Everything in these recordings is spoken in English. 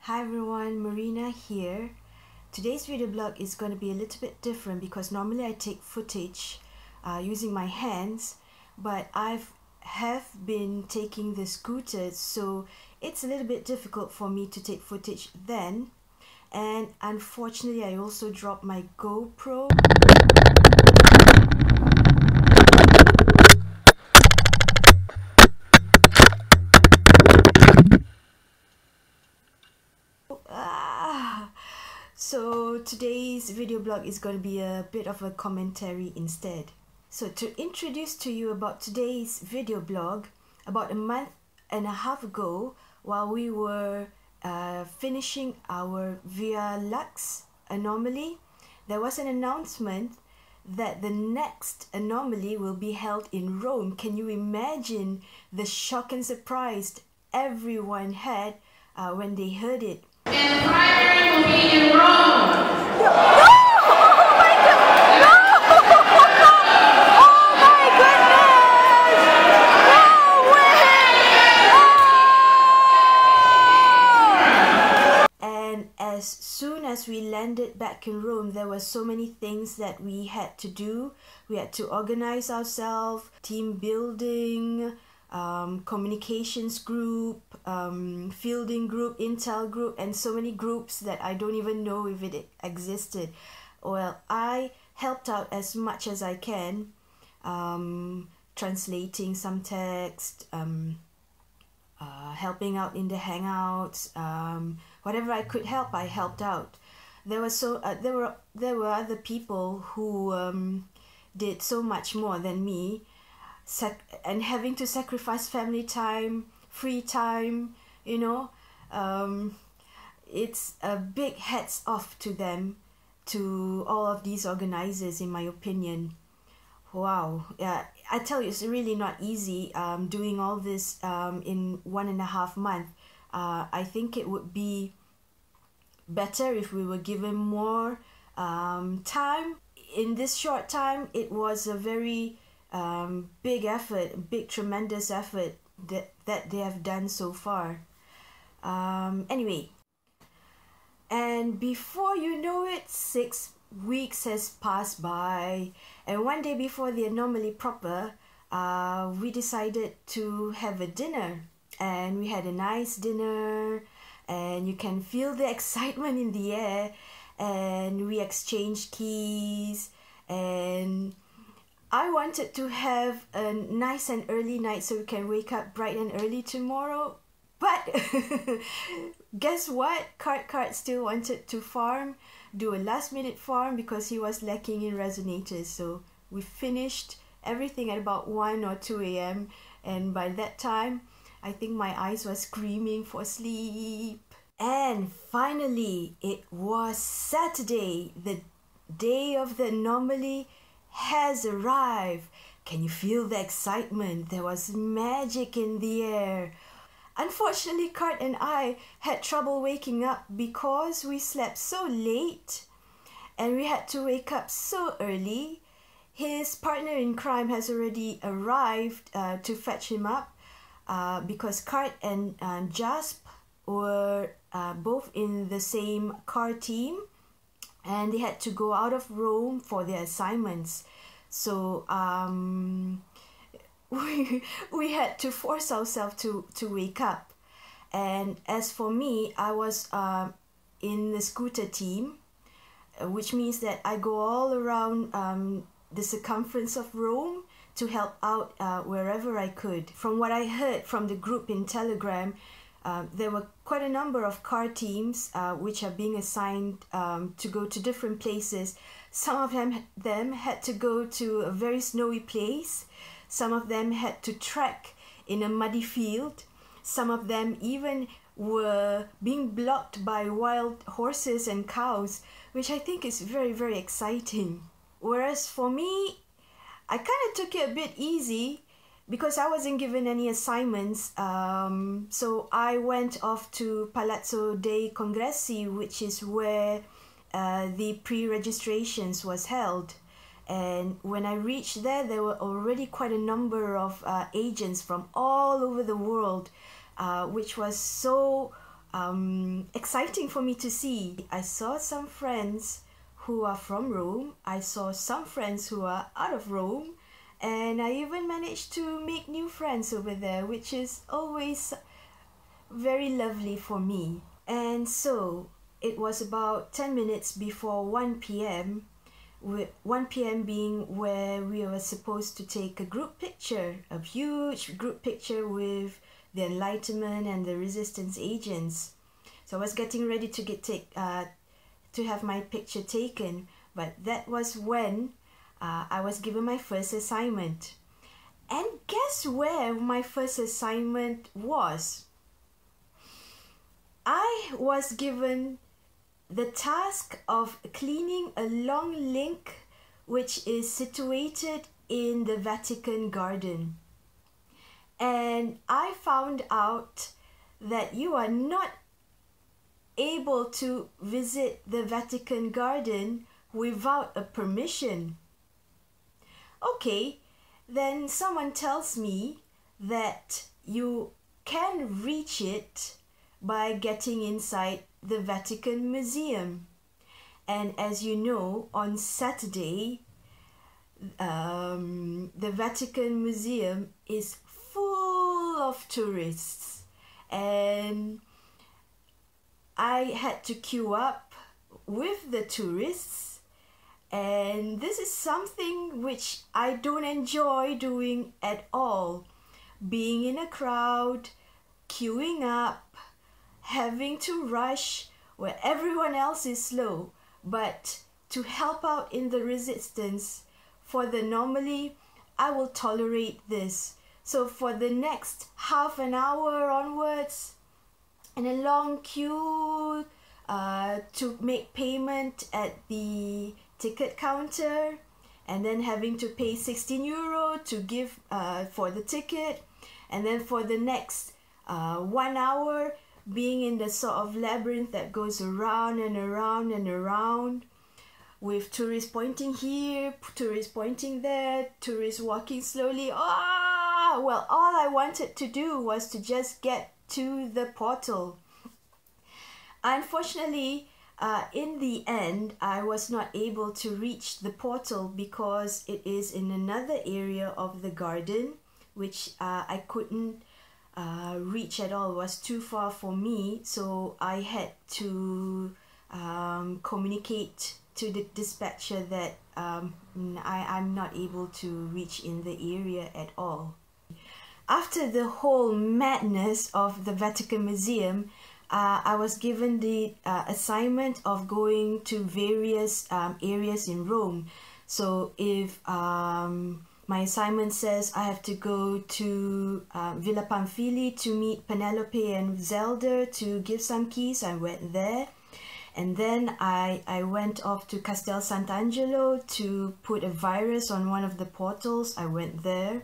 Hi everyone, Marina here. Today's video blog is going to be a little bit different because normally I take footage using my hands, but have been taking the scooter, so it's a little bit difficult for me to take footage then. And unfortunately I also dropped my GoPro. So today's video blog is going to be a bit of a commentary instead. So to introduce to you about today's video blog, about a month and a half ago, while we were finishing our Via Lux Anomaly, there was an announcement that the next Anomaly will be held in Rome. Can you imagine the shock and surprise everyone had when they heard it? And the primary will be in Rome. No! Oh my God! No! Oh my goodness! No way! And as soon as we landed back in Rome, there were so many things that we had to do. We had to organize ourselves, team building, communications group, fielding group, intel group, and so many groups that I don't even know if it existed. Well, I helped out as much as I can, translating some text, helping out in the hangouts, whatever I could help, I helped out. There were other people who did so much more than me. And having to sacrifice family time, free time, you know, it's a big hats off to them, to all of these organizers, in my opinion. Wow, yeah, I tell you, it's really not easy doing all this in 1.5 months. I think it would be better if we were given more time. In this short time, it was a very big effort, big tremendous effort that they have done so far. Anyway, and before you know it, 6 weeks has passed by, and one day before the Anomaly proper, we decided to have a dinner, and we had a nice dinner, and you can feel the excitement in the air, and we exchanged keys, and I wanted to have a nice and early night so we can wake up bright and early tomorrow. But guess what? Cart still wanted to farm, do a last minute farm because he was lacking in resonators. So we finished everything at about 1 or 2 a.m. And by that time, I think my eyes were screaming for sleep. And finally, it was Saturday, the day of the Anomaly has arrived. Can you feel the excitement? There was magic in the air. Unfortunately, Kurt and I had trouble waking up because we slept so late and we had to wake up so early. His partner in crime has already arrived to fetch him up because Kurt and Jasp were both in the same car team, and they had to go out of Rome for their assignments. So we had to force ourselves to wake up. And as for me, I was in the scooter team, which means that I go all around the circumference of Rome to help out wherever I could. From what I heard from the group in Telegram, there were quite a number of car teams which are being assigned to go to different places. Some of them had to go to a very snowy place. Some of them had to trek in a muddy field. Some of them even were being blocked by wild horses and cows, which I think is very, very exciting. Whereas for me, I kind of took it a bit easy because I wasn't given any assignments, so I went off to Palazzo dei Congressi, which is where the pre-registrations was held. And when I reached there were already quite a number of agents from all over the world, which was so exciting for me to see. I saw some friends who are from Rome. I saw some friends who are out of Rome. And I even managed to make new friends over there, which is always very lovely for me. And so it was about 10 minutes before 1 p.m., with 1 p.m. being where we were supposed to take a group picture, a huge group picture with the Enlightenment and the Resistance agents. So I was getting ready to have my picture taken, but that was when I was given my first assignment. And guess where my first assignment was? I was given the task of cleaning a long link which is situated in the Vatican Garden. And I found out that you are not able to visit the Vatican Garden without a permission. Okay, then someone tells me that you can reach it by getting inside the Vatican Museum. And as you know, on Saturday, the Vatican Museum is full of tourists, and I had to queue up with the tourists, and this is something which I don't enjoy doing at all. Being in a crowd, queuing up, having to rush where everyone else is slow, but to help out in the resistance for the Anomaly, I will tolerate this. So for the next half an hour onwards, in a long queue to make payment at the ticket counter, and then having to pay €16 to give for the ticket, and then for the next 1 hour being in the sort of labyrinth that goes around and around and around, with tourists pointing here, tourists pointing there, tourists walking slowly. Well, all I wanted to do was to just get to the portal. Unfortunately, in the end, I was not able to reach the portal because it is in another area of the garden, which I couldn't reach at all. It was too far for me, so I had to communicate to the dispatcher that I'm not able to reach in the area at all. After the whole madness of the Vatican Museum, I was given the assignment of going to various areas in Rome. So if my assignment says I have to go to Villa Pamphili to meet Penelope and Zelda to give some keys, I went there. And then I went off to Castel Sant'Angelo to put a virus on one of the portals. I went there.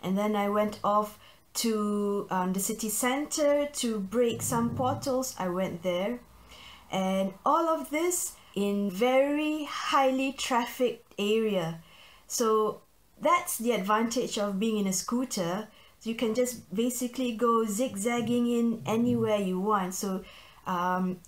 And then I went off to the city center to break some portals. I went there. And all of this in very highly trafficked area. So that's the advantage of being in a scooter. So you can just basically go zigzagging in anywhere you want. So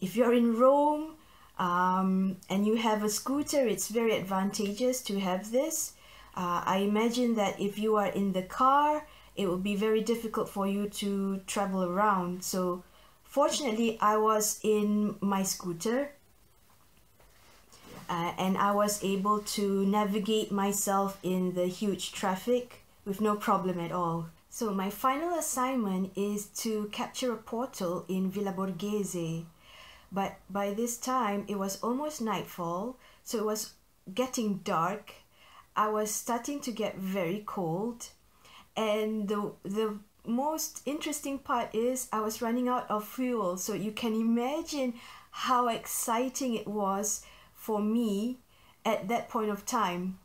if you're in Rome and you have a scooter, it's very advantageous to have this. I imagine that if you are in the car, it will be very difficult for you to travel around. So fortunately, I was in my scooter and I was able to navigate myself in the huge traffic with no problem at all. So my final assignment is to capture a portal in Villa Borghese. But by this time, it was almost nightfall, so it was getting dark. I was starting to get very cold. And the most interesting part is I was running out of fuel. So you can imagine how exciting it was for me at that point of time.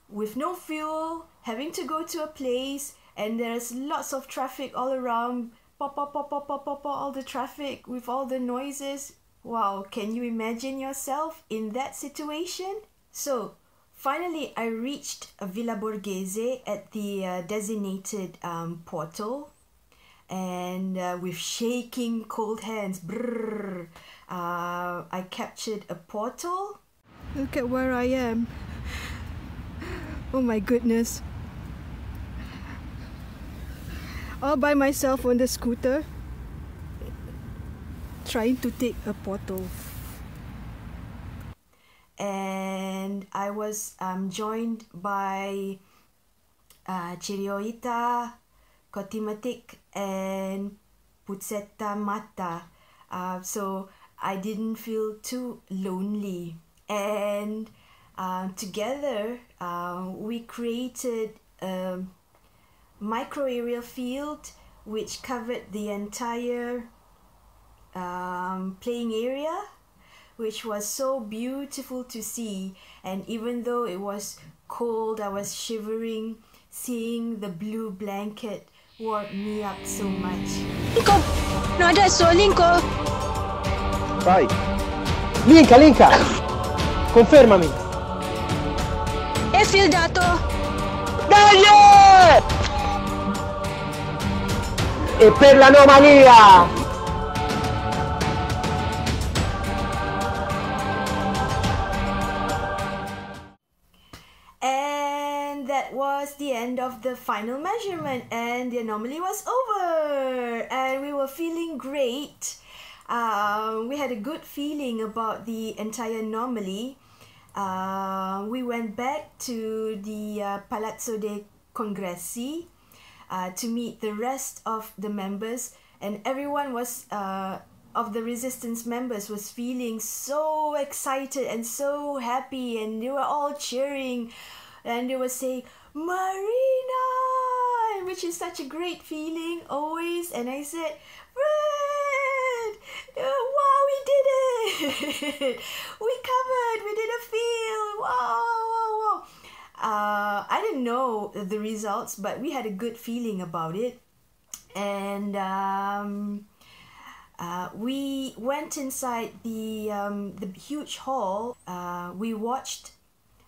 With no fuel, having to go to a place, and there's lots of traffic all around. Pop, pop, pop, pop, pop, pop, all the traffic with all the noises. Wow, can you imagine yourself in that situation? So finally, I reached Villa Borghese at the designated portal. and with shaking cold hands, I captured a portal. Look at where I am. Oh my goodness. All by myself on the scooter, trying to take a portal. And I was joined by Chirioita, Kotimatik, and Putseta Mata. So I didn't feel too lonely. And together we created a micro aerial field which covered the entire playing area, which was so beautiful to see. And even though it was cold, I was shivering. Seeing the blue blanket warmed me up so much. Lingko, no ada so Lingko. Vai. Linka. Confermami. E fil dato. Dai! E per l'anomalia! That was the end of the final measurement, and the anomaly was over, and we were feeling great. We had a good feeling about the entire anomaly. We went back to the Palazzo dei Congressi to meet the rest of the members, and everyone was of the resistance members was feeling so excited and so happy, and they were all cheering. And they were saying, Marina, which is such a great feeling always. And I said, Fred, wow, we did it. We covered, we did a field. Wow. I didn't know the results, but we had a good feeling about it. And we went inside the huge hall. We watched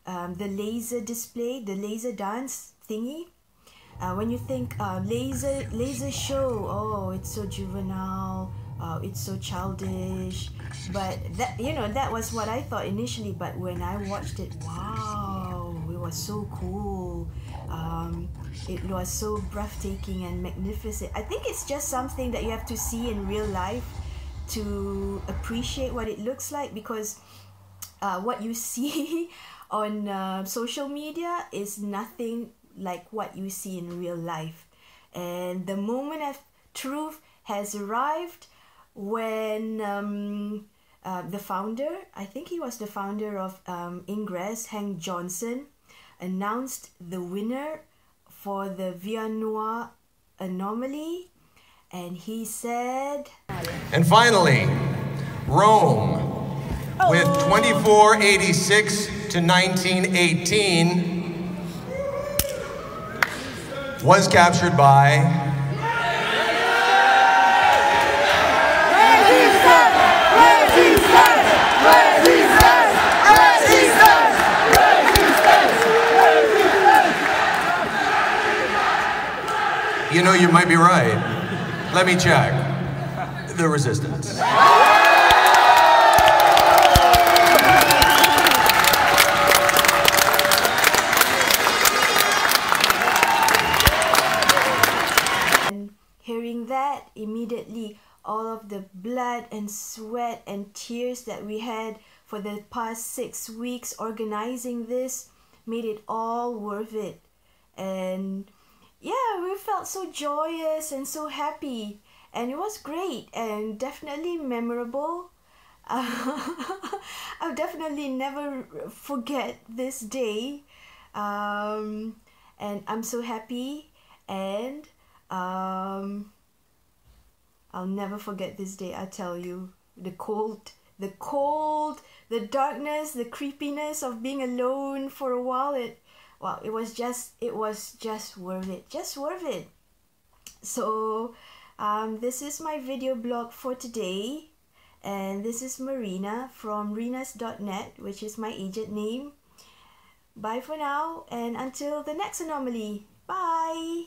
the laser display, the laser dance thingy. When you think laser show, oh, it's so juvenile, it's so childish. But that, that was what I thought initially. But when I watched it, wow, it was so cool. It was so breathtaking and magnificent. I think it's just something that you have to see in real life to appreciate what it looks like, because what you see on social media is nothing like what you see in real life. And the moment of truth has arrived when the founder, I think he was the founder of Ingress, Hank Johnson, announced the winner for the Via Noir Anomaly. And he said... And finally, Rome, with 2486 to 1918, was captured by You know, you might be right. Let me check. The Resistance. Hearing that, immediately all of the blood and sweat and tears that we had for the past 6 weeks organizing this made it all worth it. And yeah, we felt so joyous and so happy, and it was great and definitely memorable. I'll definitely never forget this day, and I'm so happy, and I'll never forget this day. I tell you, the cold, the darkness, the creepiness of being alone for a while. It was just worth it. So this is my video blog for today, and this is Marina from renas.net, which is my agent name. Bye for now, and until the next anomaly. Bye.